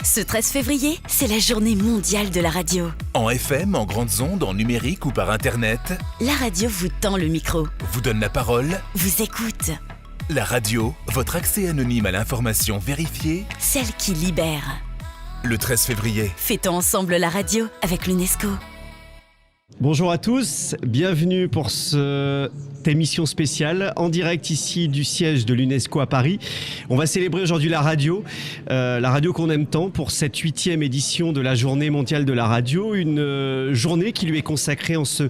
Ce 13 février, c'est la journée mondiale de la radio. En FM, en grandes ondes, en numérique ou par Internet, La radio vous tend le micro, vous donne la parole. vous écoute, La radio, votre accès anonyme à l'information vérifiée. celle qui libère. Le 13 février, Fêtons ensemble la radio avec l'UNESCO. Bonjour à tous, bienvenue pour cette émission spéciale en direct ici du siège de l'UNESCO à Paris. On va célébrer aujourd'hui la radio qu'on aime tant pour cette 8e édition de la Journée mondiale de la radio, une journée qui lui est consacrée en ce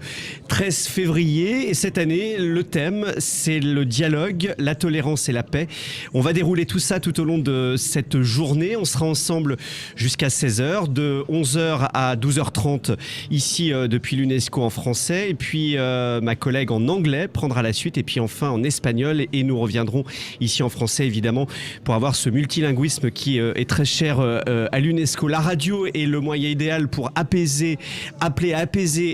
13 février. Et cette année, le thème, c'est le dialogue, la tolérance et la paix. On va dérouler tout ça tout au long de cette journée. On sera ensemble jusqu'à 16h, de 11h à 12h30 ici depuis l'UNESCO en français, et puis ma collègue en anglais prendra la suite, et puis enfin en espagnol, et nous reviendrons ici en français évidemment pour avoir ce multilinguisme qui est très cher à l'UNESCO. La radio est le moyen idéal pour apaiser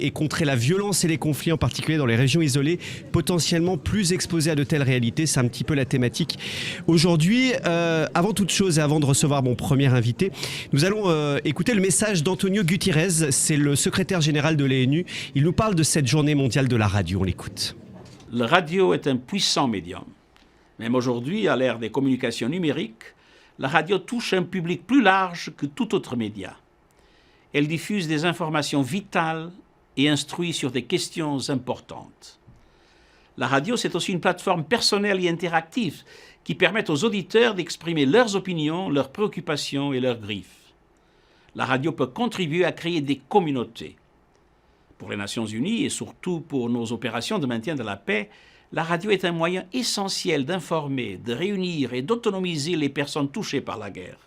et contrer la violence et les conflits, en particulier dans les régions isolées, potentiellement plus exposées à de telles réalités. C'est un petit peu la thématique aujourd'hui. Avant toute chose et avant de recevoir mon premier invité, nous allons écouter le message d'Antonio Gutiérrez, c'est le secrétaire général de l'ONU. Il nous parle de cette journée mondiale de la radio. On l'écoute. La radio est un puissant médium. Même aujourd'hui, à l'ère des communications numériques, la radio touche un public plus large que tout autre média. Elle diffuse des informations vitales et instruit sur des questions importantes. La radio, c'est aussi une plateforme personnelle et interactive qui permet aux auditeurs d'exprimer leurs opinions, leurs préoccupations et leurs griefs. La radio peut contribuer à créer des communautés. Pour les Nations Unies et surtout pour nos opérations de maintien de la paix, la radio est un moyen essentiel d'informer, de réunir et d'autonomiser les personnes touchées par la guerre.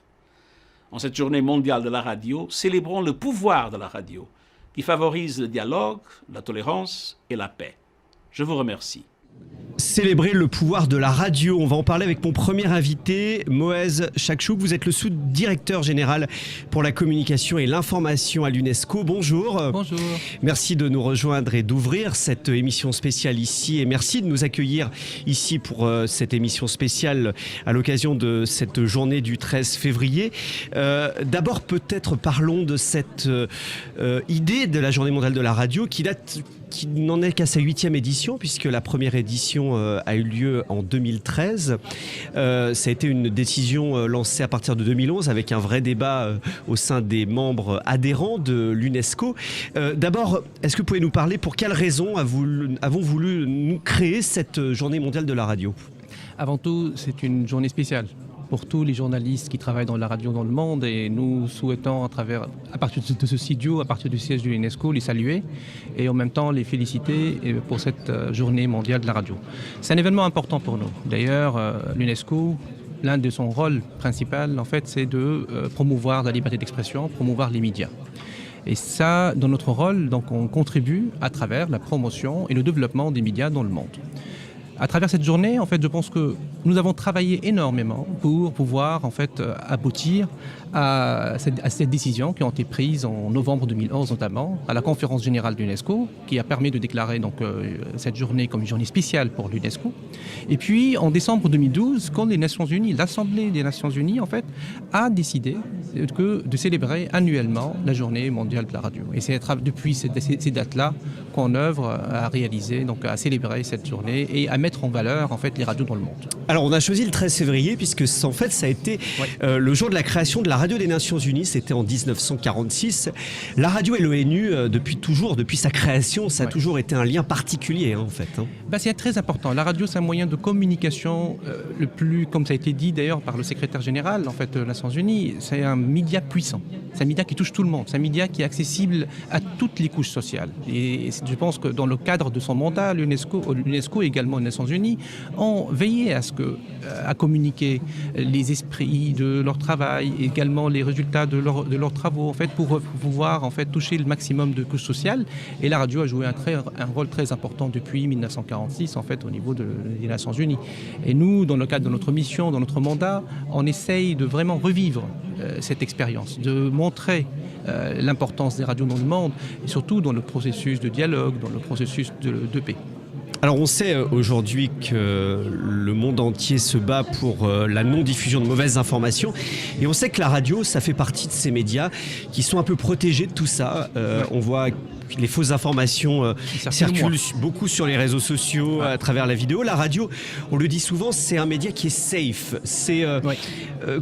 En cette journée mondiale de la radio, célébrons le pouvoir de la radio, qui favorise le dialogue, la tolérance et la paix. Je vous remercie. Célébrer le pouvoir de la radio. On va en parler avec mon premier invité, Moez Chakchouk. Vous êtes le sous-directeur général pour la communication et l'information à l'UNESCO. Bonjour. Bonjour. Merci de nous rejoindre et d'ouvrir cette émission spéciale ici. Et merci de nous accueillir ici pour cette émission spéciale à l'occasion de cette journée du 13 février. D'abord, peut-être parlons de cette idée de la journée mondiale de la radio qui n'en est qu'à sa 8e édition, puisque la première édition a eu lieu en 2013. Ça a été une décision lancée à partir de 2011 avec un vrai débat au sein des membres adhérents de l'UNESCO. D'abord, est-ce que vous pouvez nous parler pour quelles raisons avons voulu nous créer cette journée mondiale de la radio ? Avant tout, c'est une journée spéciale pour tous les journalistes qui travaillent dans la radio dans le monde, et nous souhaitons à partir de ce studio, à partir du siège de l'UNESCO, les saluer et en même temps les féliciter pour cette journée mondiale de la radio. C'est un événement important pour nous. D'ailleurs, l'UNESCO, l'un de son rôle principal, en fait, c'est de promouvoir la liberté d'expression, promouvoir les médias. Et ça, dans notre rôle, donc, on contribue à travers la promotion et le développement des médias dans le monde. À travers cette journée, en fait, je pense que nous avons travaillé énormément pour pouvoir en fait aboutir à cette décision qui a été prise en novembre 2011 notamment à la conférence générale de l'UNESCO, qui a permis de déclarer donc cette journée comme une journée spéciale pour l'UNESCO. Et puis en décembre 2012, quand l'Assemblée des Nations Unies en fait a décidé de célébrer annuellement la journée mondiale de la radio. Et c'est depuis ces dates-là qu'on œuvre à réaliser, donc à célébrer cette journée et à mettre en valeur en fait les radios dans le monde. Alors on a choisi le 13 février puisque en fait ça a été le jour de la création de la radio des Nations Unies, c'était en 1946. La radio et l'ONU, depuis sa création, ça a toujours été un lien particulier en fait. C'est très important. La radio, c'est un moyen de communication le plus, comme ça a été dit d'ailleurs par le secrétaire général en fait, des Nations Unies, c'est un média puissant. C'est un média qui touche tout le monde. C'est un média qui est accessible à toutes les couches sociales. Et je pense que dans le cadre de son mandat, l'UNESCO et également les Nations Unies ont veillé à communiquer les esprits de leur travail, également les résultats de leurs travaux, en fait, pour pouvoir en fait, toucher le maximum de couches sociales. Et la radio a joué un rôle très important depuis 1946 en fait, au niveau des Nations Unies. Et nous, dans le cadre de notre mission, dans notre mandat, on essaye de vraiment revivre cette expérience, de montrer l'importance des radios dans le monde, et surtout dans le processus de dialogue, dans le processus de paix. Alors on sait aujourd'hui que le monde entier se bat pour la non-diffusion de mauvaises informations et on sait que la radio, ça fait partie de ces médias qui sont un peu protégés de tout ça. On voit les fausses informations circulent beaucoup sur les réseaux sociaux à travers la vidéo. La radio, on le dit souvent, c'est un média qui est safe. C'est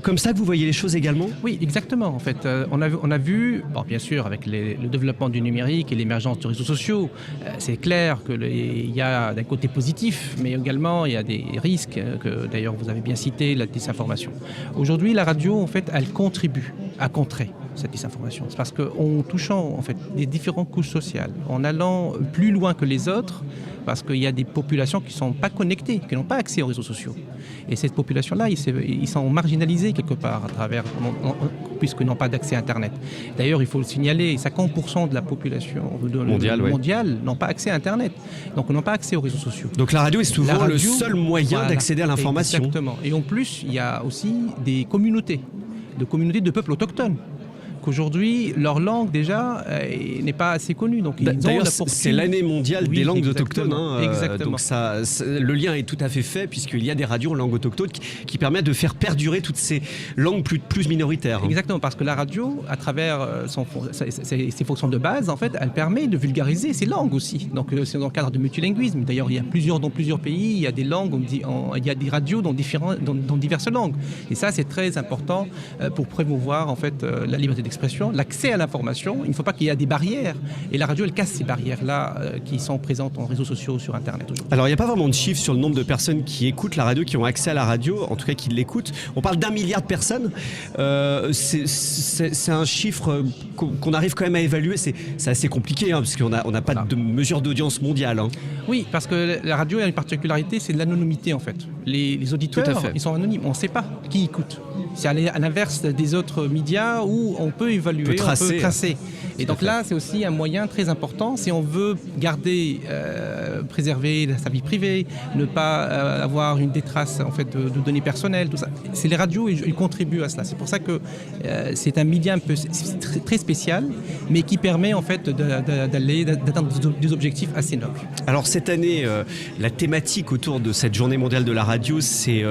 comme ça que vous voyez les choses également ? Oui, exactement. En fait, on a vu, bon, bien sûr, avec le développement du numérique et l'émergence des réseaux sociaux, c'est clair qu'il y a d'un côté positif, mais également il y a des risques que d'ailleurs vous avez bien cité, la désinformation. Aujourd'hui, la radio, en fait, elle contribue à contrer cette désinformation. C'est parce qu'en touchant en fait des différentes couches sociales, en allant plus loin que les autres, parce qu'il y a des populations qui ne sont pas connectées, qui n'ont pas accès aux réseaux sociaux. Et cette population-là, ils sont marginalisés quelque part à travers, puisqu'ils n'ont pas d'accès à Internet. D'ailleurs, il faut le signaler, 50% de la population mondiale n'ont pas accès à Internet. Donc, ils n'ont pas accès aux réseaux sociaux. Donc la radio est souvent le seul moyen d'accéder à l'information. Exactement. Et en plus, il y a aussi des communautés de peuples autochtones. Qu'aujourd'hui, leur langue déjà n'est pas assez connue. Donc, d'ailleurs, c'est l'année mondiale des langues autochtones. Exactement. Donc le lien est tout à fait fait puisqu'il y a des radios en langue autochtone qui permettent de faire perdurer toutes ces langues plus minoritaires. Exactement, parce que la radio, à travers ses fonctions de base, en fait, elle permet de vulgariser ces langues aussi. Donc c'est dans le cadre de multilinguisme. D'ailleurs, il y a dans plusieurs pays, il y a des langues, il y a des radios dans diverses langues. Et ça, c'est très important pour promouvoir en fait la liberté d'expression, l'accès à l'information. Il ne faut pas qu'il y ait des barrières. Et la radio, elle casse ces barrières-là qui sont présentes en réseaux sociaux, sur Internet aujourd'hui. Alors, il n'y a pas vraiment de chiffre sur le nombre de personnes qui écoutent la radio, qui ont accès à la radio, en tout cas qui l'écoutent. On parle d'1 milliard de personnes. C'est un chiffre qu'on arrive quand même à évaluer. C'est assez compliqué, parce qu'on n'a pas de mesure d'audience mondiale. Oui, parce que la radio a une particularité, c'est de l'anonymité en fait. Les auditeurs, ils sont anonymes. On ne sait pas qui écoute. C'est à l'inverse des autres médias où on peut évaluer, on peut tracer. Et donc là, c'est aussi un moyen très important si on veut garder, préserver sa vie privée, ne pas avoir des traces en fait, de données personnelles, tout ça. C'est les radios, ils contribuent à cela. C'est pour ça que c'est un média un peu très spécial, mais qui permet en fait d'atteindre des objectifs assez nobles. Alors cette année, la thématique autour de cette journée mondiale de la radio, c'est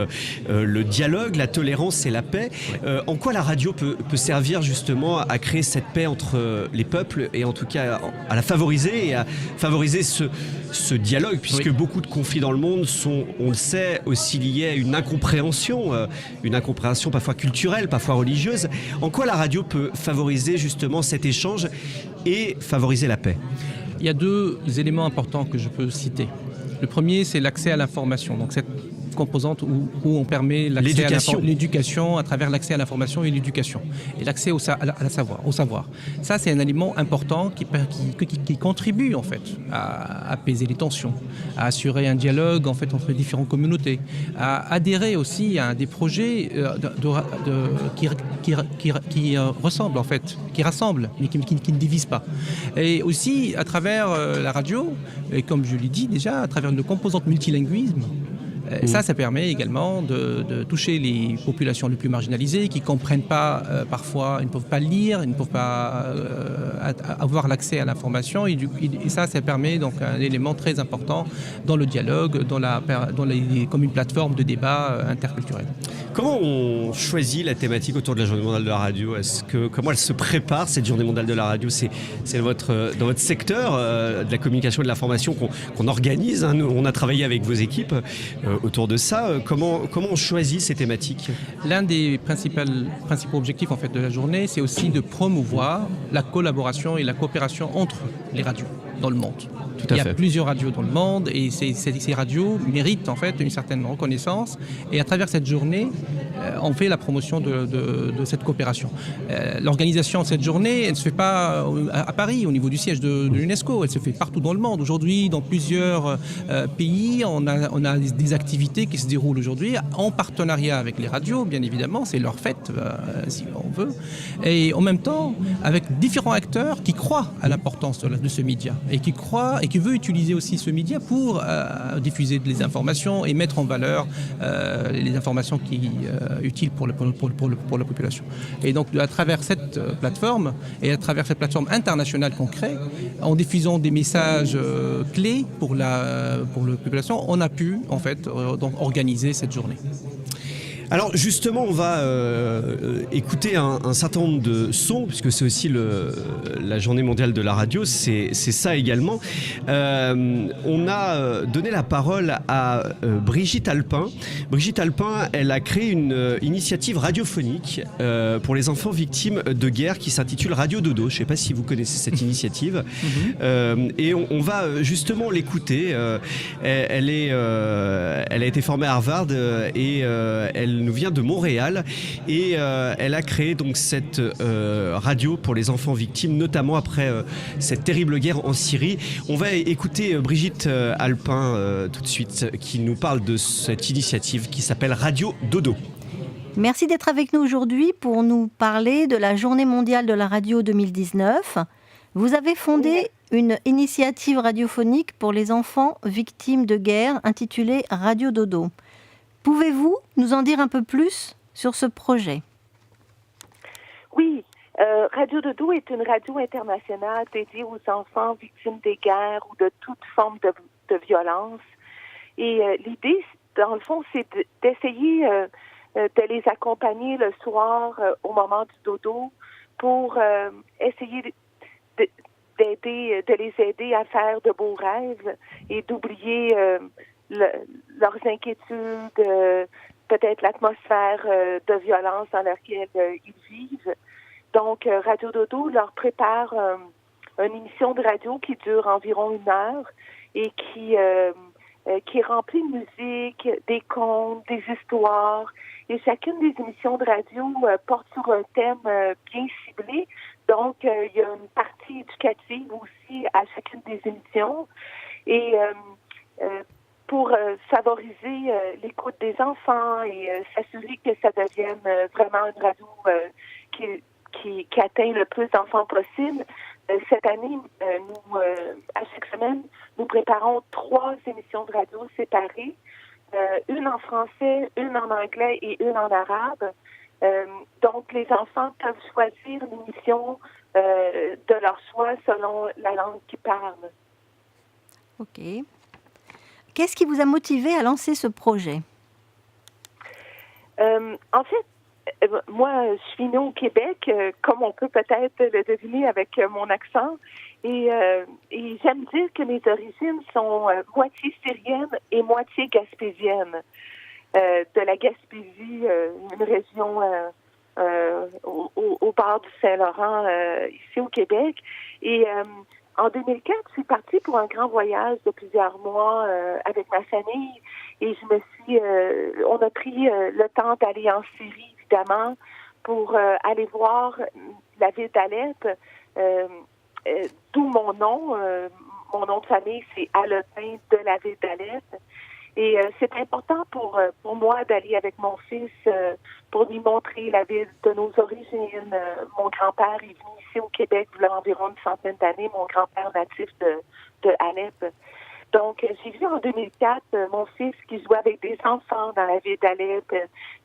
le dialogue, la tolérance et la paix. Ouais. En quoi la radio peut servir justement à créer cette paix entre les peuples et en tout cas à la favoriser et à favoriser ce dialogue, puisque beaucoup de conflits dans le monde sont, on le sait, aussi liés à une incompréhension parfois culturelle, parfois religieuse. En quoi la radio peut favoriser justement cet échange et favoriser la paix ? Il y a 2 éléments importants que je peux citer. Le premier, c'est l'accès à l'information. Donc cette composante où on permet l'éducation à travers l'accès à l'information et l'éducation. Et l'accès au savoir. Ça, c'est un élément important qui contribue en fait à apaiser les tensions, à assurer un dialogue en fait entre différentes communautés, à adhérer aussi à des projets qui ressemblent en fait, qui rassemblent, mais qui ne divisent pas. Et aussi à travers la radio, et comme je l'ai dit déjà, à travers le composante multilinguisme. Ça permet également de toucher les populations les plus marginalisées qui ne comprennent pas parfois, ils ne peuvent pas lire, ils ne peuvent pas avoir l'accès à l'information. Et ça permet donc un élément très important dans le dialogue, comme une plateforme de débat interculturel. Comment on choisit la thématique autour de la Journée mondiale de la radio ? Comment elle se prépare, cette Journée mondiale de la radio ? C'est dans votre secteur de la communication et de l'information qu'on organise. Nous, on a travaillé avec vos équipes autour de ça. Comment on choisit ces thématiques ? L'un des principaux objectifs en fait, de la journée, c'est aussi de promouvoir la collaboration et la coopération entre les radios dans le monde. Il y a plusieurs radios dans le monde et ces radios méritent en fait une certaine reconnaissance. Et à travers cette journée, on fait la promotion de cette coopération. L'organisation de cette journée, elle ne se fait pas à Paris, au niveau du siège de l'UNESCO. Elle se fait partout dans le monde. Aujourd'hui, dans plusieurs pays, on a des activités qui se déroulent aujourd'hui en partenariat avec les radios, bien évidemment. C'est leur fête, si on veut. Et en même temps, avec différents acteurs qui croient à l'importance de ce média. et qui croit et qui veut utiliser aussi ce média pour diffuser des informations et mettre en valeur les informations qui utiles pour la population. Et donc à travers cette plateforme et à travers cette plateforme internationale qu'on crée, en diffusant des messages clés pour la population, on a pu en fait donc organiser cette journée. Alors justement, on va écouter un certain nombre de sons, puisque c'est aussi la journée mondiale de la radio, c'est ça également. On a donné la parole à Brigitte Alpin. Brigitte Alpin, elle a créé une initiative radiophonique pour les enfants victimes de guerre qui s'intitule Radio Dodo. Je ne sais pas si vous connaissez cette initiative. Et on va justement l'écouter. Elle a été formée à Harvard et elle nous vient de Montréal et elle a créé donc cette radio pour les enfants victimes, notamment après cette terrible guerre en Syrie. On va écouter Brigitte Alpin tout de suite qui nous parle de cette initiative qui s'appelle Radio Dodo. Merci d'être avec nous aujourd'hui pour nous parler de la Journée mondiale de la radio 2019. Vous avez fondé une initiative radiophonique pour les enfants victimes de guerre intitulée Radio Dodo. Pouvez-vous nous en dire un peu plus sur ce projet? Oui, Radio Dodo est une radio internationale dédiée aux enfants victimes des guerres ou de toute forme de violence. Et l'idée, dans le fond, c'est d'essayer de les accompagner le soir au moment du dodo pour essayer d'aider, de les aider à faire de beaux rêves et d'oublier leurs inquiétudes, peut-être l'atmosphère de violence dans laquelle ils vivent. Donc, Radio Dodo leur prépare une émission de radio qui dure environ 1 heure et qui est remplie de musique, des contes, des histoires. Et chacune des émissions de radio porte sur un thème bien ciblé. Donc, il y a une partie éducative aussi à chacune des émissions. Et pour favoriser l'écoute des enfants et s'assurer que ça devienne vraiment une radio qui atteint le plus d'enfants possible. Cette année, à chaque semaine, nous préparons 3 émissions de radio séparées, une en français, une en anglais et une en arabe. Donc, les enfants peuvent choisir l'émission de leur choix selon la langue qu'ils parlent. Ok. Qu'est-ce qui vous a motivé à lancer ce projet? En fait, moi, je suis née au Québec, comme on peut peut-être le deviner avec mon accent, et j'aime dire que mes origines sont moitié syrienne et moitié gaspésienne. De la Gaspésie, une région au bord du Saint-Laurent, ici au Québec. Et en 2004, je suis partie pour un grand voyage de plusieurs mois avec ma famille et on a pris le temps d'aller en Syrie, évidemment, pour aller voir la ville d'Alep, d'où mon nom. Mon nom de famille, c'est Allepin de la ville d'Alep. Et c'est important pour moi d'aller avec mon fils pour lui montrer la ville de nos origines. Mon grand-père est venu ici au Québec il y a environ une centaine d'années, mon grand-père natif de Alep. Donc, j'ai vu en 2004 mon fils qui jouait avec des enfants dans la ville d'Alep.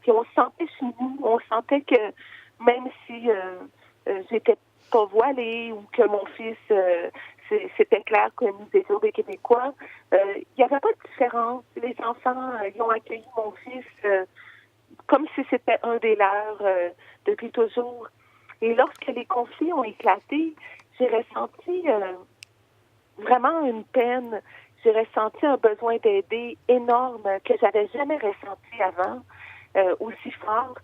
Puis on se sentait chez nous, on sentait que même si j'étais pas voilée ou que mon fils... c'était clair que nous étions des Québécois. Il n'y avait pas de différence. Les enfants, ils ont accueilli mon fils comme si c'était un des leurs depuis toujours. Et lorsque les conflits ont éclaté, j'ai ressenti vraiment une peine. J'ai ressenti un besoin d'aider énorme que j'avais jamais ressenti avant, aussi fort,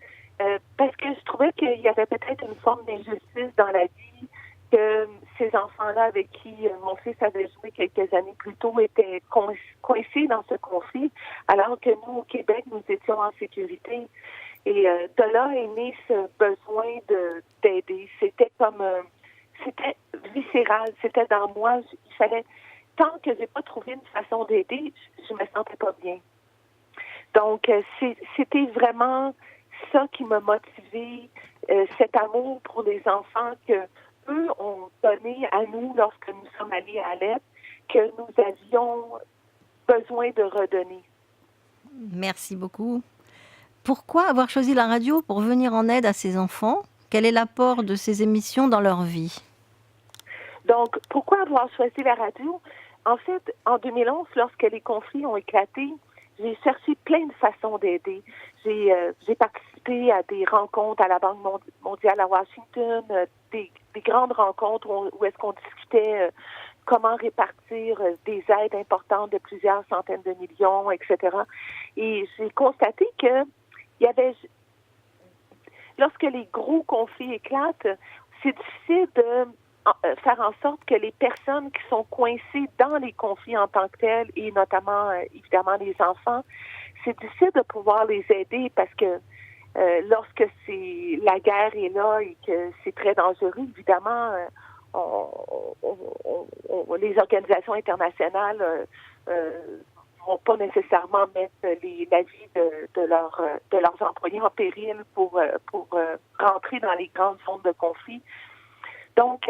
parce que je trouvais qu'il y avait peut-être une forme d'injustice dans la vie, que ces enfants-là avec qui mon fils avait joué quelques années plus tôt étaient coincés dans ce conflit, alors que nous, au Québec, nous étions en sécurité. Et de là est né ce besoin d'aider. C'était c'était viscéral, c'était dans moi. Il fallait, tant que j'ai pas trouvé une façon d'aider, je me sentais pas bien. Donc, c'était vraiment ça qui m'a motivée, cet amour pour les enfants que eux ont donné à nous, lorsque nous sommes allés à Alep, que nous avions besoin de redonner. Merci beaucoup. Pourquoi avoir choisi la radio pour venir en aide à ces enfants? Quel est l'apport de ces émissions dans leur vie? Donc, pourquoi avoir choisi la radio? En fait, en 2011, lorsque les conflits ont éclaté, j'ai cherché plein de façons d'aider. J'ai participé à des rencontres à la Banque mondiale à Washington, des grandes rencontres où est-ce qu'on discutait comment répartir des aides importantes de plusieurs centaines de millions, etc. Et j'ai constaté que il y avait, lorsque les gros conflits éclatent, c'est difficile de faire en sorte que les personnes qui sont coincées dans les conflits en tant que tels, et notamment, évidemment, les enfants, c'est difficile de pouvoir les aider parce que lorsque la guerre est là et que c'est très dangereux, évidemment, les organisations internationales vont pas nécessairement mettre la vie de leurs employés en péril pour rentrer dans les grandes zones de conflit. Donc,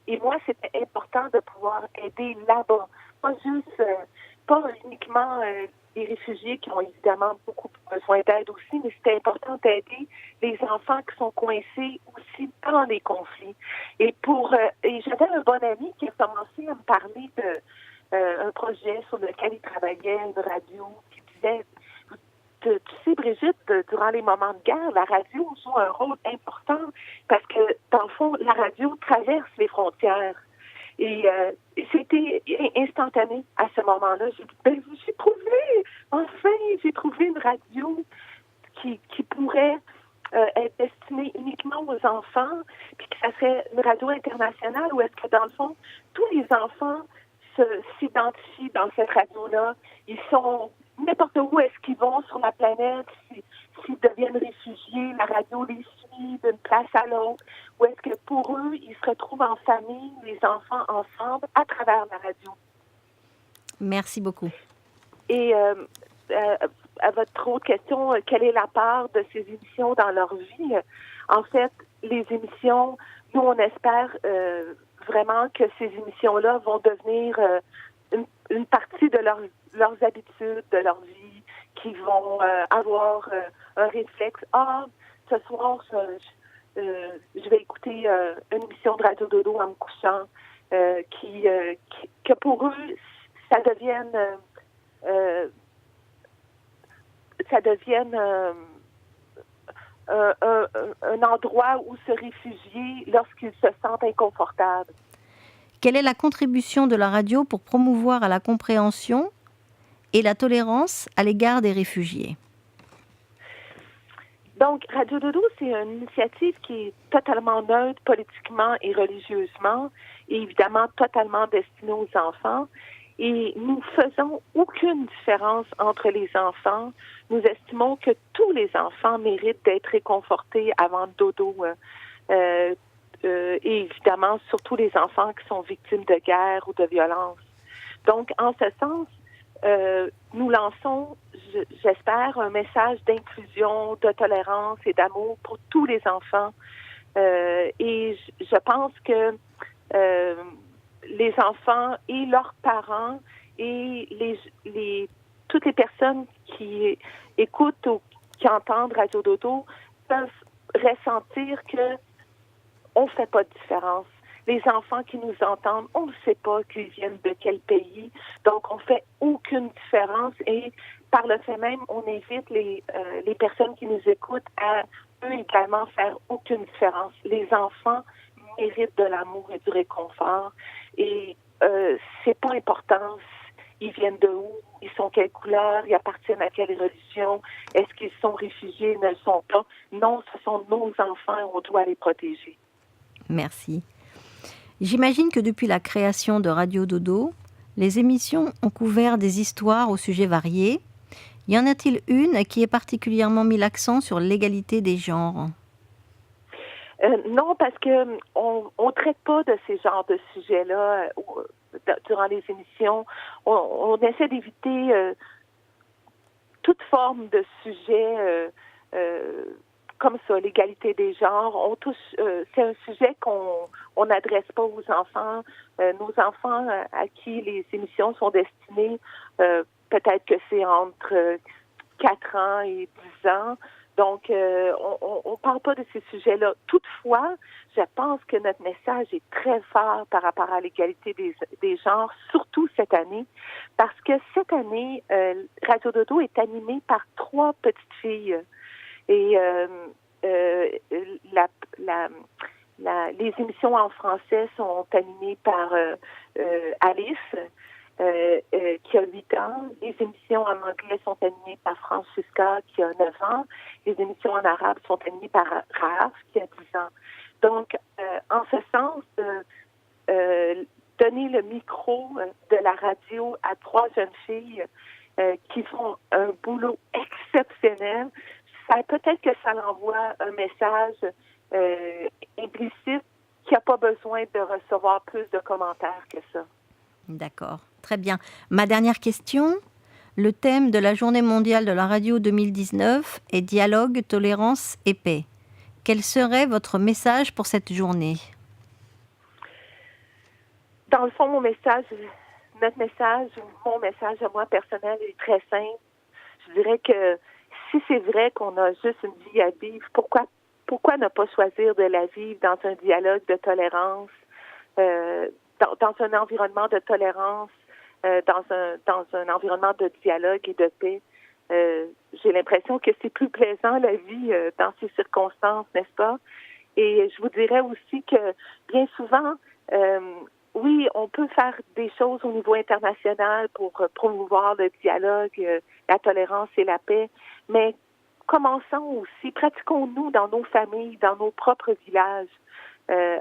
et moi, c'était important de pouvoir aider là-bas. Pas uniquement les réfugiés qui ont évidemment beaucoup besoin d'aide aussi, mais c'était important d'aider les enfants qui sont coincés aussi dans les conflits. Et j'avais un bon ami qui a commencé à me parler d'un projet sur lequel il travaillait, une radio, qui disait, tu sais, Brigitte, durant les moments de guerre, la radio joue un rôle important parce que, dans le fond, la radio traverse les frontières. Et c'était instantané à ce moment-là. J'ai trouvé une radio qui pourrait être destinée uniquement aux enfants, puis que ça serait une radio internationale où est-ce que, dans le fond, tous les enfants s'identifient dans cette radio-là. Ils sont n'importe où est-ce qu'ils vont sur la planète, s'ils deviennent réfugiés, la radio les suit d'une place à l'autre, ou est-ce que pour eux, ils se retrouvent en famille, les enfants ensemble, à travers la radio. Merci beaucoup. Et à votre autre question, quelle est la part de ces émissions dans leur vie? En fait, les émissions, nous, on espère vraiment que ces émissions-là vont devenir une partie de leurs habitudes, de leur vie, qui vont avoir un réflexe. Ce soir, je vais écouter une émission de Radio Dodo en me couchant, que pour eux, ça devienne un endroit où se réfugier lorsqu'ils se sentent inconfortables. Quelle est la contribution de la radio pour promouvoir la compréhension et la tolérance à l'égard des réfugiés? Donc, Radio Dodo, c'est une initiative qui est totalement neutre politiquement et religieusement, et évidemment totalement destinée aux enfants. Et nous faisons aucune différence entre les enfants. Nous estimons que tous les enfants méritent d'être réconfortés avant le dodo. Et évidemment, surtout les enfants qui sont victimes de guerre ou de violence. Donc, en ce sens, nous lançons, j'espère, un message d'inclusion, de tolérance et d'amour pour tous les enfants. Et je pense que les enfants et leurs parents et toutes les personnes qui écoutent ou qui entendent Radio Dodo peuvent ressentir que on fait pas de différence. Les enfants qui nous entendent, on ne sait pas qu'ils viennent de quel pays, donc on fait aucune différence et par le fait même, on invite les personnes qui nous écoutent à eux également faire aucune différence. Les enfants méritent de l'amour et du réconfort et c'est pas important. Ils viennent de où? Ils sont quelle couleur? Ils appartiennent à quelle religion? Est-ce qu'ils sont réfugiés? Ne le sont pas? Non, ce sont nos enfants et on doit les protéger. Merci. J'imagine que depuis la création de Radio Dodo, les émissions ont couvert des histoires aux sujets variés. Y en a-t-il une qui ait particulièrement mis l'accent sur l'égalité des genres? Non, parce que on traite pas de ces genres de sujets-là durant les émissions. On essaie d'éviter toute forme de sujet comme ça, l'égalité des genres, c'est un sujet qu'on n'adresse pas aux enfants. Nos enfants à qui les émissions sont destinées, peut-être que c'est entre 4 ans et 10 ans. Donc, on ne parle pas de ces sujets-là. Toutefois, je pense que notre message est très fort par rapport à l'égalité des genres, surtout cette année, parce que cette année, Radio Dodo est animée par 3 petites filles. Et les émissions en français sont animées par Alice, qui a 8 ans. Les émissions en anglais sont animées par Francisca, qui a 9 ans. Les émissions en arabe sont animées par Raaf, qui a 10 ans. Donc, en ce sens, donner le micro de la radio à 3 jeunes filles qui font un boulot exceptionnel, peut-être que ça envoie un message implicite qui n'a pas besoin de recevoir plus de commentaires que ça. D'accord, très bien. Ma dernière question, le thème de la Journée mondiale de la radio 2019 est dialogue, tolérance et paix. Quel serait votre message pour cette journée? Dans le fond, mon message à moi personnel est très simple. Je dirais que si c'est vrai qu'on a juste une vie à vivre, pourquoi ne pas choisir de la vivre dans un dialogue de tolérance, dans un environnement de tolérance, dans un environnement de dialogue et de paix? J'ai l'impression que c'est plus plaisant la vie dans ces circonstances, n'est-ce pas? Et je vous dirais aussi que bien souvent, oui, on peut faire des choses au niveau international pour promouvoir le dialogue, la tolérance et la paix, mais commençons aussi, pratiquons-nous dans nos familles, dans nos propres villages,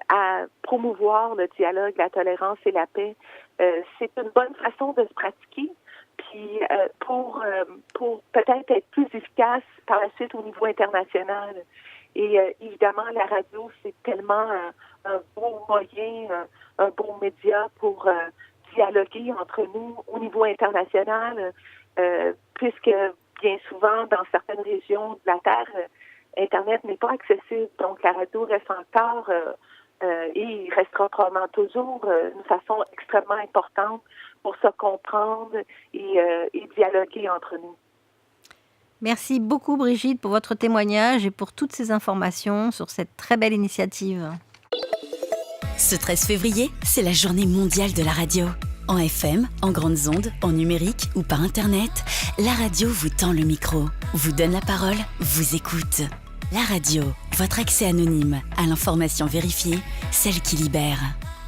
à promouvoir le dialogue, la tolérance et la paix. C'est une bonne façon de se pratiquer, puis pour peut-être être plus efficace par la suite au niveau international. Et évidemment, la radio, c'est tellement un beau moyen, un beau média pour dialoguer entre nous au niveau international, puisque bien souvent, dans certaines régions de la Terre, Internet n'est pas accessible. Donc, la radio reste encore et restera probablement toujours une façon extrêmement importante pour se comprendre et dialoguer entre nous. Merci beaucoup Brigitte pour votre témoignage et pour toutes ces informations sur cette très belle initiative. Ce 13 février, c'est la journée mondiale de la radio. En FM, en grandes ondes, en numérique ou par Internet, la radio vous tend le micro, vous donne la parole, vous écoute. La radio, votre accès anonyme à l'information vérifiée, celle qui libère.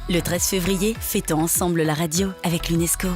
Le 13 février, fêtons ensemble la radio avec l'UNESCO.